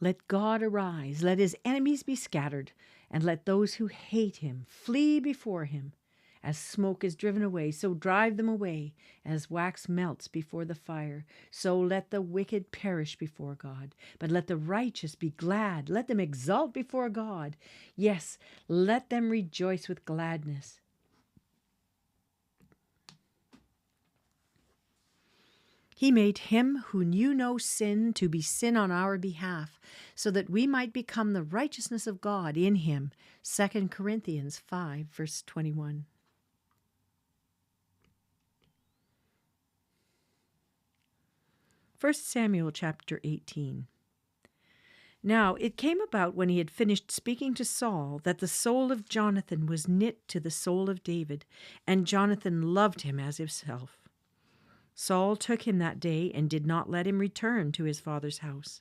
Let God arise, let his enemies be scattered, and let those who hate him flee before him. As smoke is driven away, so drive them away. As wax melts before the fire, so let the wicked perish before God. But let the righteous be glad. Let them exult before God. Yes, let them rejoice with gladness. He made him who knew no sin to be sin on our behalf, so that we might become the righteousness of God in him. 2 Corinthians 5, verse 21. First Samuel chapter 18. Now it came about when he had finished speaking to Saul that the soul of Jonathan was knit to the soul of David, and Jonathan loved him as himself. Saul took him that day and did not let him return to his father's house.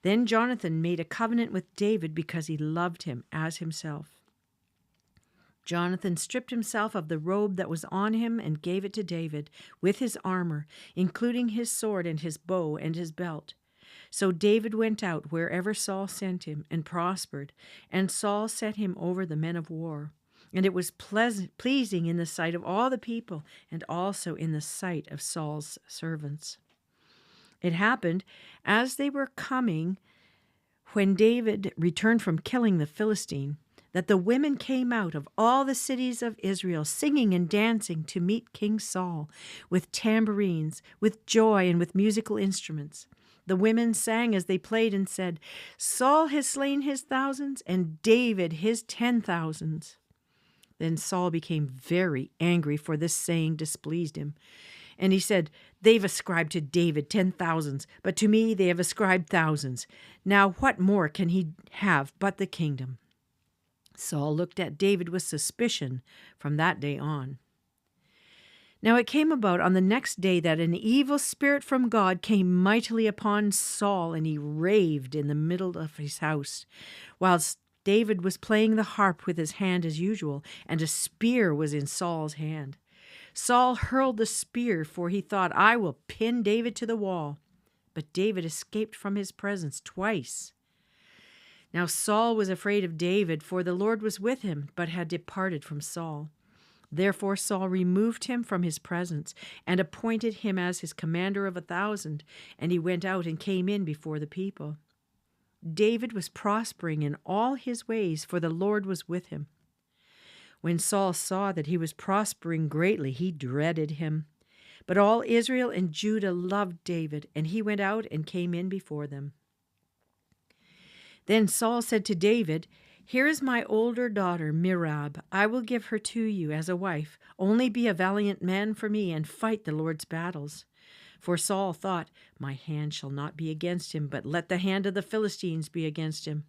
Then Jonathan made a covenant with David because he loved him as himself. Jonathan stripped himself of the robe that was on him and gave it to David, with his armor, including his sword and his bow and his belt. So David went out wherever Saul sent him and prospered, and Saul set him over the men of war. And it was pleasing in the sight of all the people, and also in the sight of Saul's servants. It happened, as they were coming, when David returned from killing the Philistine, that the women came out of all the cities of Israel, singing and dancing to meet King Saul, with tambourines, with joy, and with musical instruments. The women sang as they played and said, "Saul has slain his thousands, and David his 10,000s." Then Saul became very angry, for this saying displeased him. And he said, "They've ascribed to David 10,000s, but to me they have ascribed thousands. Now what more can he have but the kingdom?" Saul looked at David with suspicion from that day on. Now it came about on the next day that an evil spirit from God came mightily upon Saul, and he raved in the middle of his house, whilst David was playing the harp with his hand as usual, and a spear was in Saul's hand. Saul hurled the spear, for he thought, "I will pin David to the wall." But David escaped from his presence twice. Now Saul was afraid of David, for the Lord was with him, but had departed from Saul. Therefore Saul removed him from his presence, and appointed him as his commander of 1,000, and he went out and came in before the people. David was prospering in all his ways, for the Lord was with him. When Saul saw that he was prospering greatly, he dreaded him. But all Israel and Judah loved David, and he went out and came in before them. Then Saul said to David, "Here is my older daughter, Merab. I will give her to you as a wife. Only be a valiant man for me and fight the Lord's battles." For Saul thought, "My hand shall not be against him, but let the hand of the Philistines be against him."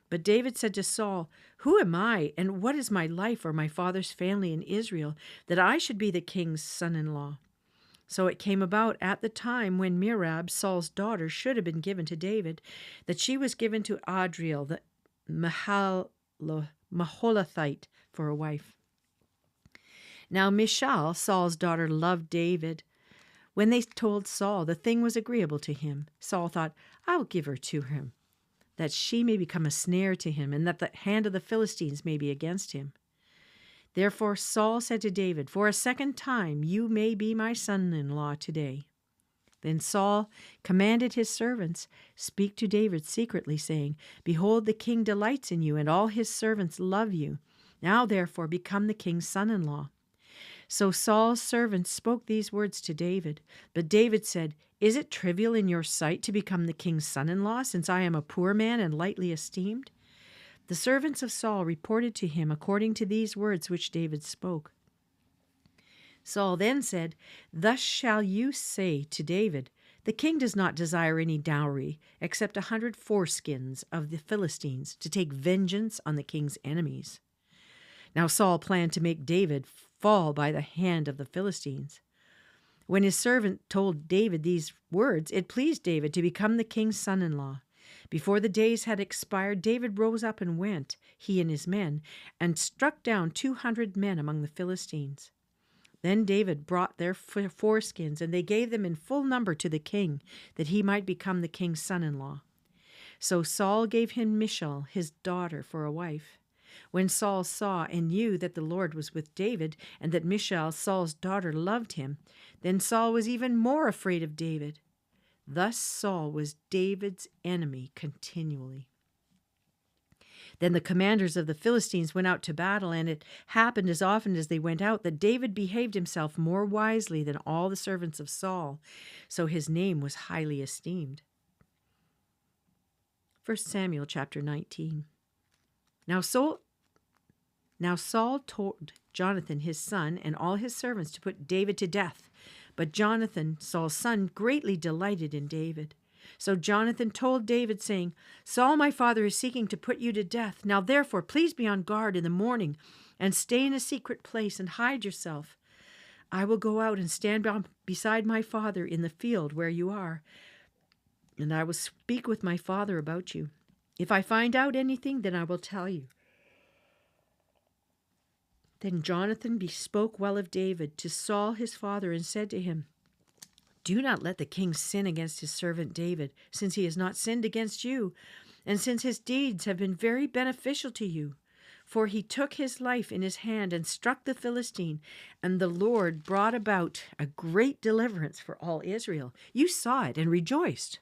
But David said to Saul, "Who am I, and what is my life or my father's family in Israel, that I should be the king's son-in-law?" So it came about at the time when Merab, Saul's daughter, should have been given to David, that she was given to Adriel the Maholathite for a wife. Now Michal, Saul's daughter, loved David. When they told Saul, the thing was agreeable to him. Saul thought, "I will give her to him, that she may become a snare to him, and that the hand of the Philistines may be against him." Therefore Saul said to David, "For a second time you may be my son-in-law today." Then Saul commanded his servants, "Speak to David secretly, saying, 'Behold, the king delights in you, and all his servants love you. Now therefore become the king's son-in-law.'" So Saul's servants spoke these words to David. But David said, "Is it trivial in your sight to become the king's son-in-law, since I am a poor man and lightly esteemed?" The servants of Saul reported to him according to these words which David spoke. Saul then said, "Thus shall you say to David, 'The king does not desire any dowry, except 100 foreskins of the Philistines, to take vengeance on the king's enemies.'" Now Saul planned to make David fall by the hand of the Philistines. When his servant told David these words, it pleased David to become the king's son-in-law. Before the days had expired, David rose up and went, he and his men, and struck down 200 men among the Philistines. Then David brought their foreskins, and they gave them in full number to the king, that he might become the king's son-in-law. So Saul gave him Michal, his daughter, for a wife. When Saul saw and knew that the Lord was with David, and that Michal, Saul's daughter, loved him, then Saul was even more afraid of David. Thus Saul was David's enemy continually. Then the commanders of the Philistines went out to battle, and it happened as often as they went out that David behaved himself more wisely than all the servants of Saul, so his name was highly esteemed. 1 Samuel chapter 19. Now Saul told Jonathan his son and all his servants to put David to death. But Jonathan, Saul's son, greatly delighted in David. So Jonathan told David, saying, Saul my father is seeking to put you to death. Now therefore please be on guard in the morning, and stay in a secret place, and hide yourself. I will go out and stand beside my father in the field where you are, and I will speak with my father about you. If I find out anything, then I will tell you. Then Jonathan bespoke well of David to Saul his father, and said to him, Do not let the king sin against his servant David, since he has not sinned against you, and since his deeds have been very beneficial to you. For he took his life in his hand and struck the Philistine, and the Lord brought about a great deliverance for all Israel. You saw it and rejoiced.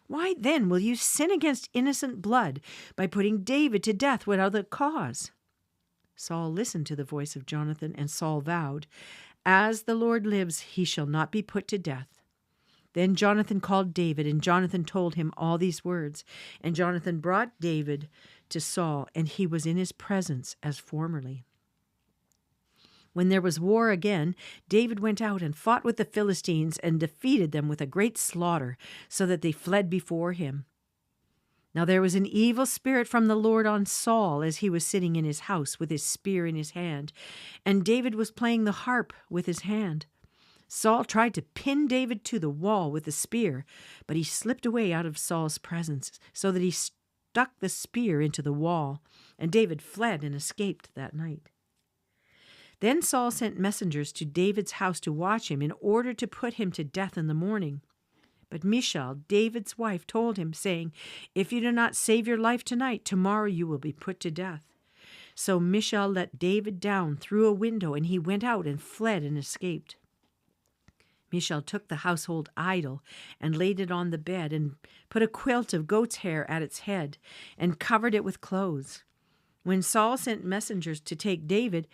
Why then will you sin against innocent blood by putting David to death without a cause? Saul listened to the voice of Jonathan, and Saul vowed, As the Lord lives, he shall not be put to death. Then Jonathan called David, and Jonathan told him all these words. And Jonathan brought David to Saul, and he was in his presence as formerly. When there was war again, David went out and fought with the Philistines and defeated them with a great slaughter, so that they fled before him. Now there was an evil spirit from the Lord on Saul as he was sitting in his house with his spear in his hand, and David was playing the harp with his hand. Saul tried to pin David to the wall with the spear, but he slipped away out of Saul's presence, so that he stuck the spear into the wall, and David fled and escaped that night. Then Saul sent messengers to David's house to watch him in order to put him to death in the morning. But Michal, David's wife, told him, saying, If you do not save your life tonight, tomorrow you will be put to death. So Michal let David down through a window, and he went out and fled and escaped. Michal took the household idol and laid it on the bed, and put a quilt of goat's hair at its head, and covered it with clothes. When Saul sent messengers to take David,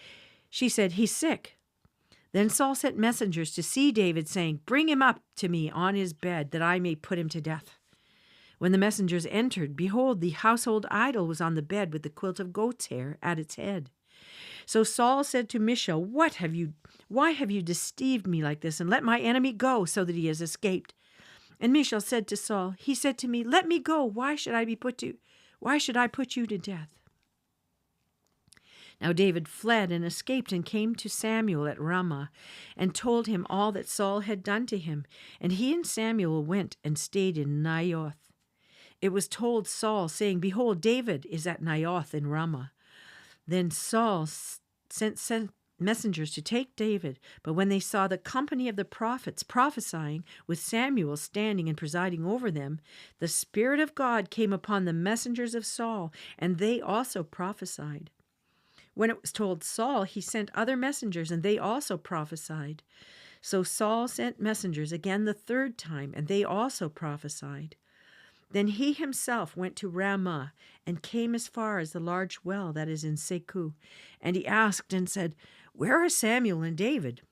she said, He's sick. Then Saul sent messengers to see David, saying, Bring him up to me on his bed, that I may put him to death. When the messengers entered, behold, the household idol was on the bed with the quilt of goat's hair at its head. So Saul said to Michal, Why have you deceived me like this, and let my enemy go, so that he has escaped? And Michal said to Saul, He said to me, Let me go. Why should I put you to death? Now David fled and escaped, and came to Samuel at Ramah, and told him all that Saul had done to him. And he and Samuel went and stayed in Naioth. It was told Saul, saying, Behold, David is at Naioth in Ramah. Then Saul sent messengers to take David, but when they saw the company of the prophets prophesying, with Samuel standing and presiding over them, the Spirit of God came upon the messengers of Saul, and they also prophesied. When it was told Saul, he sent other messengers, and they also prophesied. So Saul sent messengers again the third time, and they also prophesied. Then he himself went to Ramah, and came as far as the large well that is in Seku. And he asked and said, Where are Samuel and David?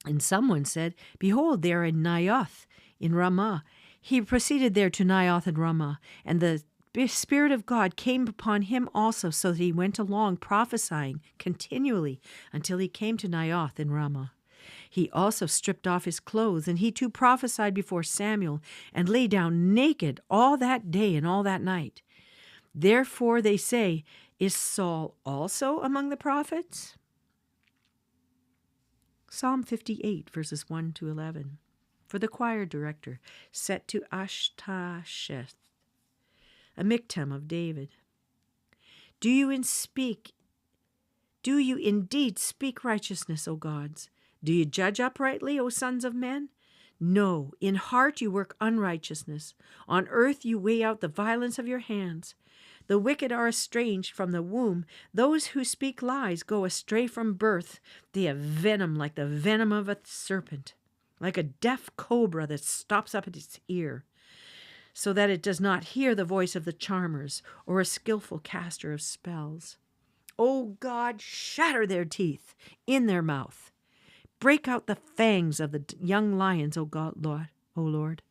And someone said, Behold, they are in Naioth in Ramah. He proceeded there to Naioth and Ramah, and the Spirit of God came upon him also, so that he went along prophesying continually until he came to Naioth in Ramah. He also stripped off his clothes, and he too prophesied before Samuel, and lay down naked all that day and all that night. Therefore they say, Is Saul also among the prophets? Psalm 58, verses 1 to 11. For the choir director, set to Ashtasheth, a miktam of David. Do you indeed speak righteousness, O gods? Do you judge uprightly, O sons of men? No, in heart you work unrighteousness. On earth you weigh out the violence of your hands. The wicked are estranged from the womb. Those who speak lies go astray from birth. They have venom like the venom of a serpent, like a deaf cobra that stops up at its ear, so that it does not hear the voice of the charmers or a skillful caster of spells. O God, shatter their teeth in their mouth. Break out the fangs of the young lions, O God, O Lord.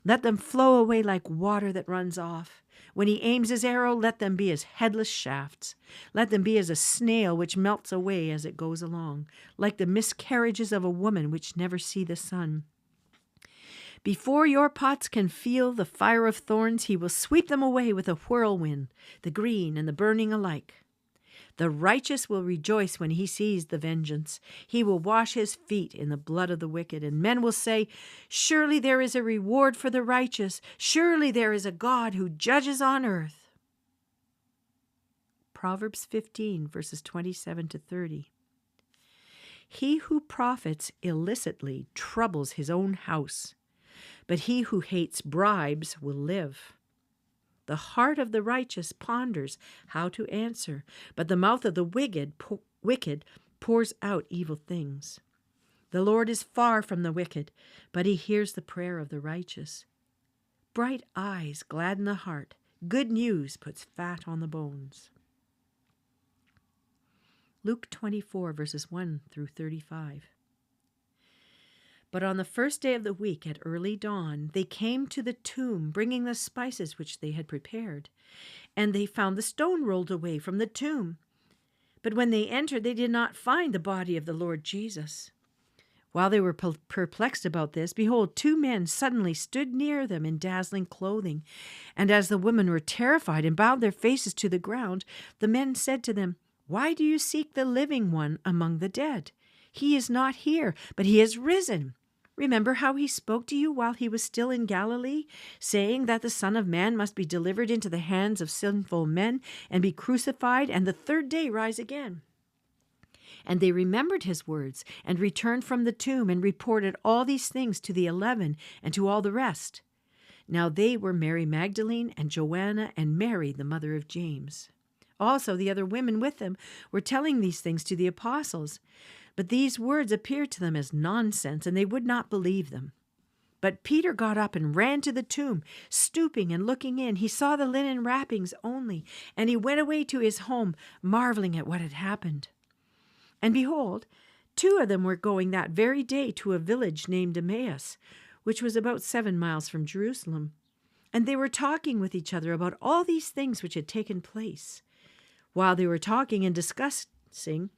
Let them flow away like water that runs off. When he aims his arrow, let them be as headless shafts. Let them be as a snail which melts away as it goes along, like the miscarriages of a woman which never see the sun. Before your pots can feel the fire of thorns, he will sweep them away with a whirlwind, the green and the burning alike. The righteous will rejoice when he sees the vengeance. He will wash his feet in the blood of the wicked, and men will say, surely there is a reward for the righteous. Surely there is a God who judges on earth. Proverbs 15, verses 27 to 30. He who profits illicitly troubles his own house, but he who hates bribes will live. The heart of the righteous ponders how to answer, but the mouth of the wicked pours out evil things. The Lord is far from the wicked, but he hears the prayer of the righteous. Bright eyes gladden the heart. Good news puts fat on the bones. Luke 24, verses 1 through 35. But on the first day of the week at early dawn, they came to the tomb, bringing the spices which they had prepared. And they found the stone rolled away from the tomb. But when they entered, they did not find the body of the Lord Jesus. While they were perplexed about this, behold, two men suddenly stood near them in dazzling clothing. And as the women were terrified and bowed their faces to the ground, the men said to them, why do you seek the living one among the dead? He is not here, but he is risen. Remember how he spoke to you while he was still in Galilee, saying that the Son of Man must be delivered into the hands of sinful men and be crucified, and the third day rise again. And they remembered his words and returned from the tomb and reported all these things to the 11 and to all the rest. Now they were Mary Magdalene and Joanna and Mary, the mother of James. Also the other women with them were telling these things to the apostles. But these words appeared to them as nonsense, and they would not believe them. But Peter got up and ran to the tomb. Stooping and looking in, he saw the linen wrappings only, and he went away to his home, marveling at what had happened. And behold, two of them were going that very day to a village named Emmaus, which was about 7 miles from Jerusalem. And they were talking with each other about all these things which had taken place. While they were talking and discussing,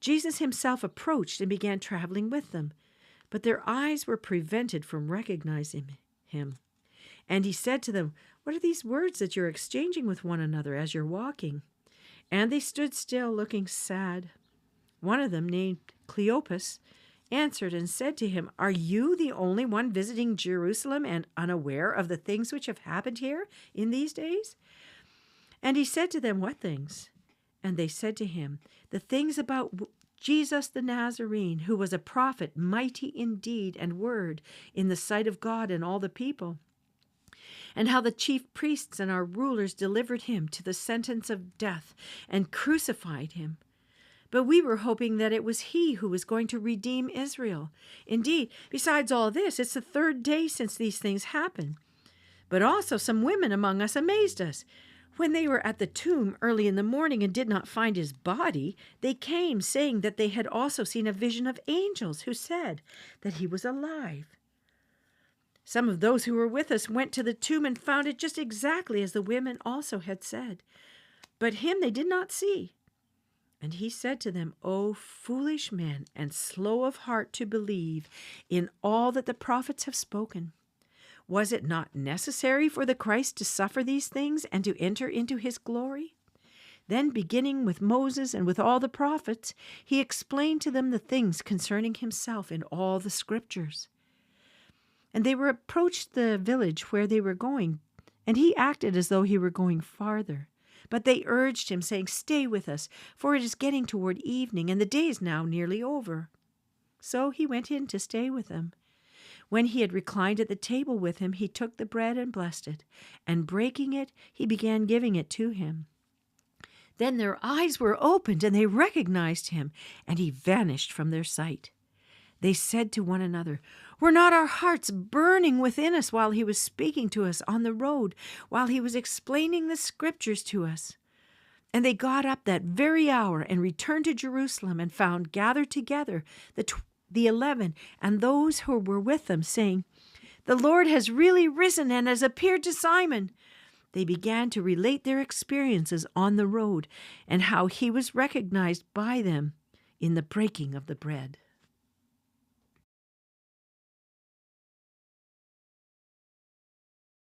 Jesus himself approached and began traveling with them, but their eyes were prevented from recognizing him. And he said to them, what are these words that you're exchanging with one another as you're walking? And they stood still, looking sad. One of them, named Cleopas, answered and said to him, are you the only one visiting Jerusalem and unaware of the things which have happened here in these days? And he said to them, what things? And they said to him, the things about Jesus the Nazarene, who was a prophet, mighty in deed and word in the sight of God and all the people, and how the chief priests and our rulers delivered him to the sentence of death and crucified him. But we were hoping that it was he who was going to redeem Israel. Indeed, besides all this, it's the third day since these things happened. But also some women among us amazed us. When they were at the tomb early in the morning and did not find his body, they came, saying that they had also seen a vision of angels who said that he was alive. Some of those who were with us went to the tomb and found it just exactly as the women also had said. But him they did not see. And he said to them, O foolish men, and slow of heart to believe in all that the prophets have spoken. Was it not necessary for the Christ to suffer these things and to enter into his glory? Then, beginning with Moses and with all the prophets, he explained to them the things concerning himself in all the scriptures. And they were approached the village where they were going, and he acted as though he were going farther. But they urged him, saying, stay with us, for it is getting toward evening, and the day is now nearly over. So he went in to stay with them. When he had reclined at the table with him, he took the bread and blessed it, and breaking it, he began giving it to him. Then their eyes were opened, and they recognized him, and he vanished from their sight. They said to one another, "Were not our hearts burning within us while he was speaking to us on the road, while he was explaining the scriptures to us?" And they got up that very hour and returned to Jerusalem, and found gathered together the 11 and those who were with them, saying, "The Lord has really risen and has appeared to Simon." They began to relate their experiences on the road and how he was recognized by them in the breaking of the bread.